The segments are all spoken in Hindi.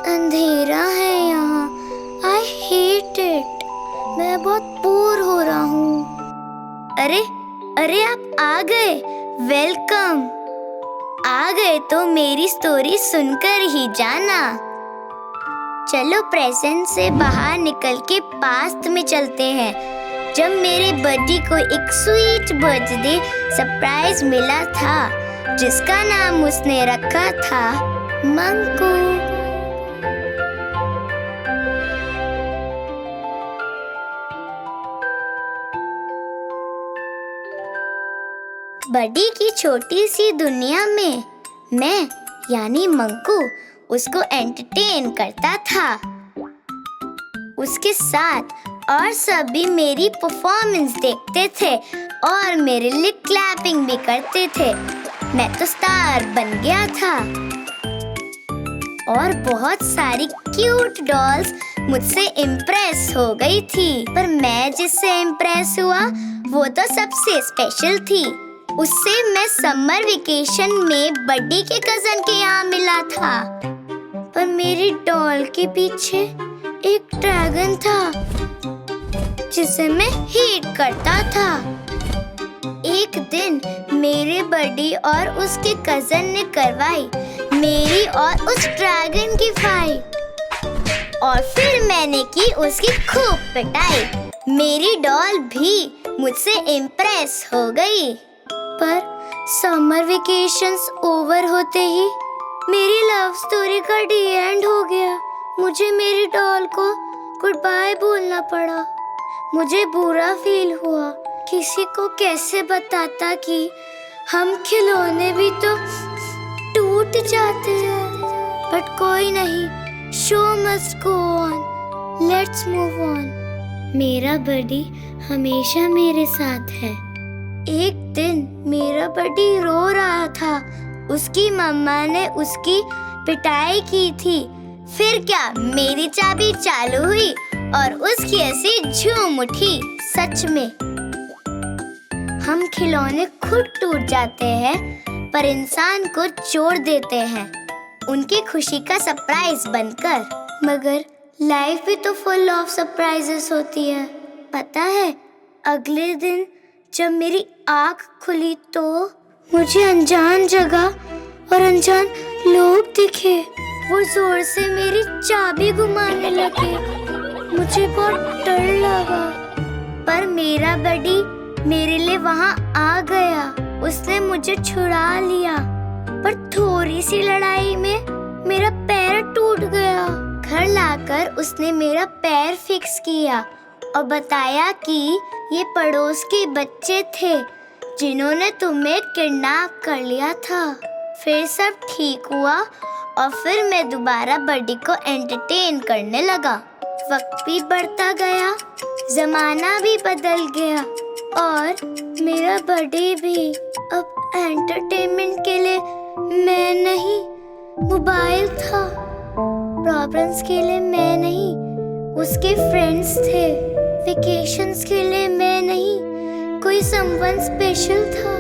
अंधेरा है यहाँ। I hate it. मैं बहुत बोर हो रहा हूँ। अरे आप आ गए। वेलकम। आ गए तो मेरी स्टोरी सुनकर ही जाना। चलो प्रेजेंट से बाहर निकल के पास्ट में चलते हैं, जब मेरे बर्थडे को एक स्वीट बर्थडे सरप्राइज मिला था, जिसका नाम उसने रखा था मंकू। बर्थडे की छोटी सी दुनिया में मैं यानी मंकू उसको एंटरटेन करता था। उसके साथ और सभी मेरी परफॉर्मेंस देखते थे और मेरे लिए क्लैपिंग भी करते थे। मैं तो स्टार बन गया था और बहुत सारी क्यूट डॉल्स मुझसे इम्प्रेस हो गई थी, पर मैं जिससे इम्प्रेस हुआ वो तो सबसे स्पेशल थी। उससे मैं समर वेकेशन में बर्थडे के कजन के यहाँ मिला था, पर मेरी डॉल के पीछे एक ड्रैगन था जिसे मैं हेट करता था। एक दिन मेरे बर्थडे और उसके कजन ने करवाई मेरी और उस ड्रैगन की फाइट, और फिर मैंने की उसकी खूब पिटाई। मेरी डॉल भी मुझसे इम्प्रेस हो गई, पर समर वेकेशंस ओवर होते ही मेरी लव स्टोरी का डी एंड हो गया। मुझे मेरी डॉल को गुड बाय बोलना पड़ा। मुझे बुरा फील हुआ। किसी को कैसे बताता कि हम खिलौने भी तो टूट जाते हैं, बट कोई नहीं, show must go on, let's move on. मेरा बर्थडे हमेशा मेरे साथ है। एक दिन मेरा बर्थडे रो रहा था। उसकी मम्मा ने उसकी पिटाई की थी। फिर क्या, मेरी चाबी चालू हुई और उसकी ऐसी झूम उठी। सच में हम खिलौने खुद टूट जाते हैं, पर इंसान को जोड़ देते हैं उनकी खुशी का सरप्राइज बनकर। मगर लाइफ भी तो फुल ऑफ सरप्राइजेस होती है। पता है, अगले दिन जब मेरी आँख खुली तो मुझे अनजान जगह और अनजान लोग दिखे। वो जोर से मेरी चाबी घुमाने लगे। मुझे बहुत डर लगा, पर मेरा बर्थडे मेरे लिए वहाँ आ गया। उसने मुझे छुड़ा लिया, पर थोड़ी सी लड़ाई में मेरा पैर टूट गया। घर लाकर उसने मेरा पैर फिक्स किया और बताया कि ये पड़ोस के बच्चे थे जिन्होंने तुम्हें किडनैप कर लिया था। फिर सब ठीक हुआ और फिर मैं दोबारा बर्थडे को एंटरटेन करने लगा। वक्त भी बढ़ता गया, जमाना भी बदल गया और मेरा बर्थडे भी। अब एंटरटेनमेंट के लिए मैं नहीं, मोबाइल था। प्रॉब्लम्स के लिए मैं नहीं, उसके फ्रेंड्स थे। वेकेशंस के लिए मैं नहीं, कोई समवन स्पेशल था।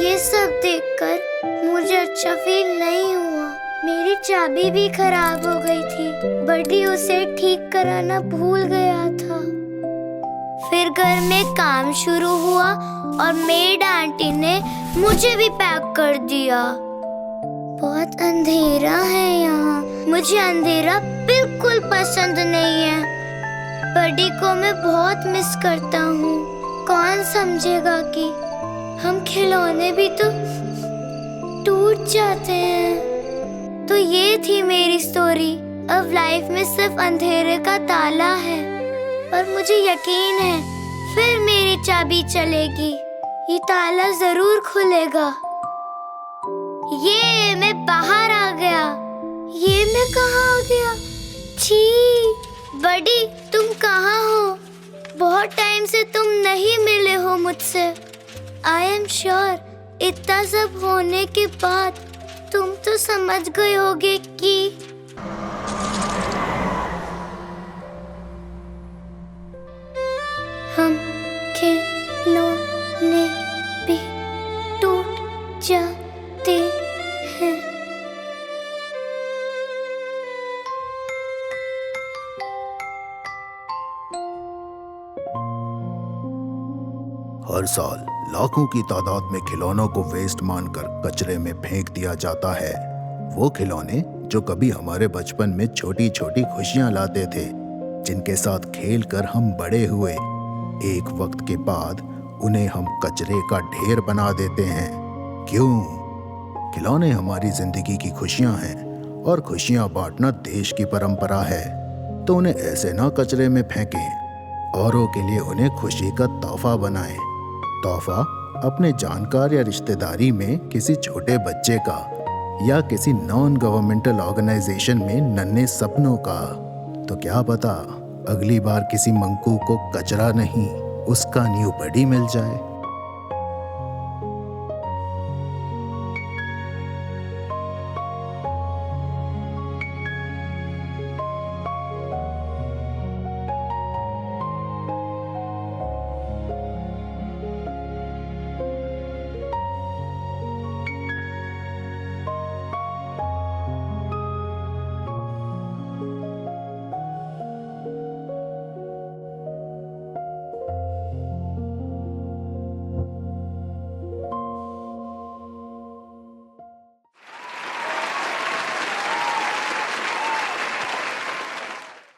ये सब देखकर मुझे अच्छा फील नहीं हुआ। मेरी चाबी भी खराब हो गई थी। बर्थडे उसे ठीक कराना भूल गया था। फिर घर में काम शुरू हुआ और मेड आंटी ने मुझे भी पैक कर दिया। बहुत अंधेरा है यहाँ। मुझे अंधेरा बिल्कुल पसंद नहीं है। बर्थडे को मैं बहुत मिस करता हूँ। कौन समझेगा कि हम खिलौने भी तो टूट जाते हैं। तो ये थी मेरी स्टोरी। अब लाइफ में सिर्फ अंधेरे का ताला है, पर मुझे यकीन है फिर मेरी चाबी चलेगी। ये ताला जरूर खुलेगा। ये मैं बाहर आ गया। ये मैं कहाँ आ गया? छी, बड़ी तुम कहाँ हो? बहुत टाइम से तुम नहीं मिले हो मुझसे। आई एम श्योर इतना सब होने के बाद तुम तो समझ गए होगे कि हम खिलौने भी टूट जाते हैं। हर साल लाखों की तादाद में खिलौनों को वेस्ट मानकर कचरे में फेंक दिया जाता है। वो खिलौने जो कभी हमारे बचपन में छोटी छोटी खुशियां लाते थे, जिनके साथ खेलकर हम बड़े हुए, एक वक्त के बाद उन्हें हम कचरे का ढेर बना देते हैं। क्यों? खिलौने हमारी जिंदगी की खुशियां हैं और खुशियां बांटना देश की परंपरा है, तो उन्हें ऐसे ना कचरे में फेंकें। औरों के लिए उन्हें खुशी का तोहफा बनाएं। तोहफा अपने जानकार या रिश्तेदारी में किसी छोटे बच्चे का या किसी नॉन गवर्नमेंटल ऑर्गेनाइजेशन में नन्हे सपनों का। तो क्या पता अगली बार किसी मंकू को कचरा नहीं, उसका न्यू बडी मिल जाए।